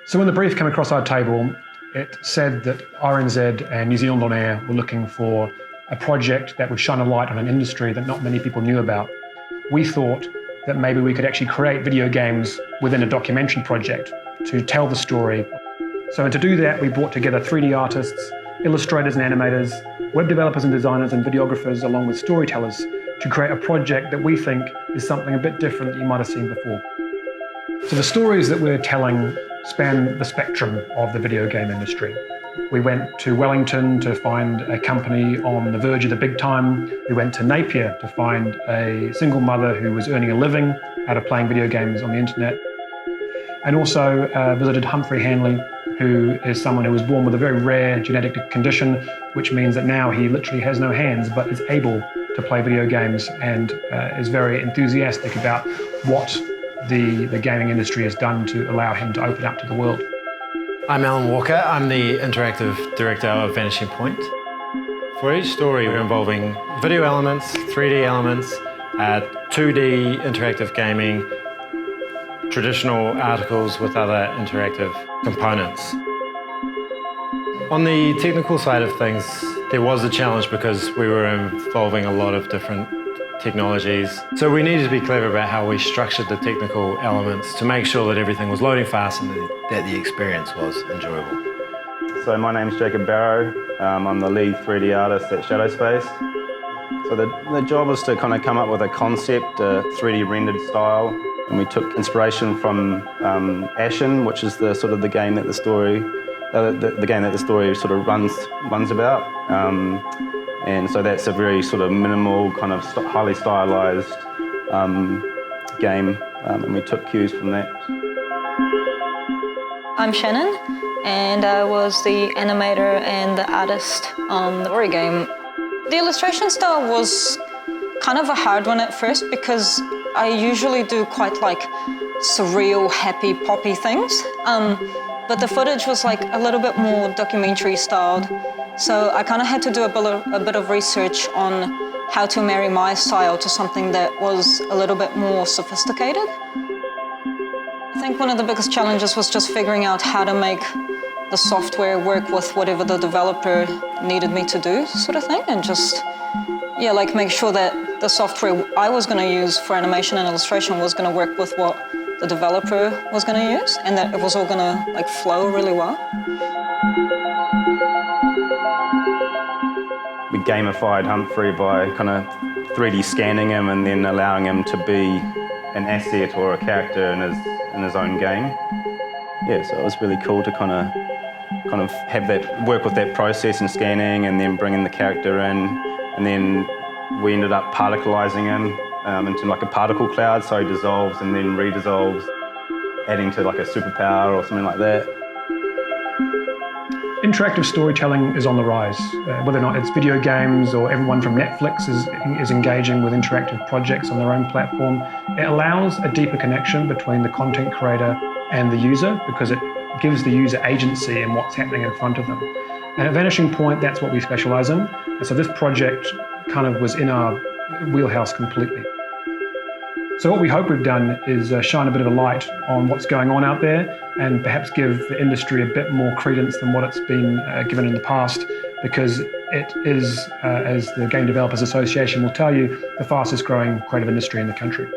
So when the brief came across our table, it said that RNZ and New Zealand On Air were looking for a project that would shine a light on an industry that not many people knew about. We thought that maybe we could actually create video games within a documentary project to tell the story. So to do that, we brought together 3D artists, illustrators and animators, web developers and designers and videographers, along with storytellers, to create a project that we think is something a bit different that you might have seen before. So the stories that we're telling span the spectrum of the video game industry. We went to Wellington to find a company on the verge of the big time. We went to Napier to find a single mother who was earning a living out of playing video games on the internet. And also visited Humphrey Hanley, who is someone who was born with a very rare genetic condition, which means that now he literally has no hands, but is able to play video games and is very enthusiastic about what the gaming industry has done to allow him to open up to the world. I'm Alan Walker. I'm the interactive director of Vanishing Point. For each story, we're involving video elements, 3D elements, 2D interactive gaming, traditional articles with other interactive components. On the technical side of things, there was a challenge because we were involving a lot of different technologies. So we needed to be clever about how we structured the technical elements to make sure that everything was loading fast and that the experience was enjoyable. So my name's Jacob Barrow. I'm the lead 3D artist at Shadow Space. So the job was to kind of come up with a concept, a 3D rendered style, and we took inspiration from Ashen, which is the sort of the game that the story, sort of runs about. And so that's a very sort of minimal, kind of highly stylized game, and we took cues from that. I'm Shannon, and I was the animator and the artist on the story game. The illustration style was kind of a hard one at first because I usually do quite like surreal, happy, poppy things, but the footage was like a little bit more documentary styled. So I kind of had to do a bit of research on how to marry my style to something that was a little bit more sophisticated. I think one of the biggest challenges was just figuring out how to make the software work with whatever the developer needed me to do, sort of thing, and just, yeah, like make sure that the software I was going to use for animation and illustration was going to work with what the developer was going to use, and that it was all going to like flow really well. We gamified Humphrey by kind of 3D scanning him and then allowing him to be an asset or a character in his own game. Yeah, so it was really cool to kind of have that, work with that process and scanning and then bringing the character in, and then we ended up particleizing him into like a particle cloud, so he dissolves and then redissolves, adding to like a superpower or something like that. Interactive storytelling is on the rise. Whether or not it's video games or everyone from Netflix is engaging with interactive projects on their own platform, it allows a deeper connection between the content creator and the user because it gives the user agency in what's happening in front of them. And at Vanishing Point, that's what we specialize in. And so this project kind of was in our wheelhouse completely. So what we hope we've done is shine a bit of a light on what's going on out there and perhaps give the industry a bit more credence than what it's been given in the past, because it is, as the Game Developers Association will tell you, the fastest growing creative industry in the country.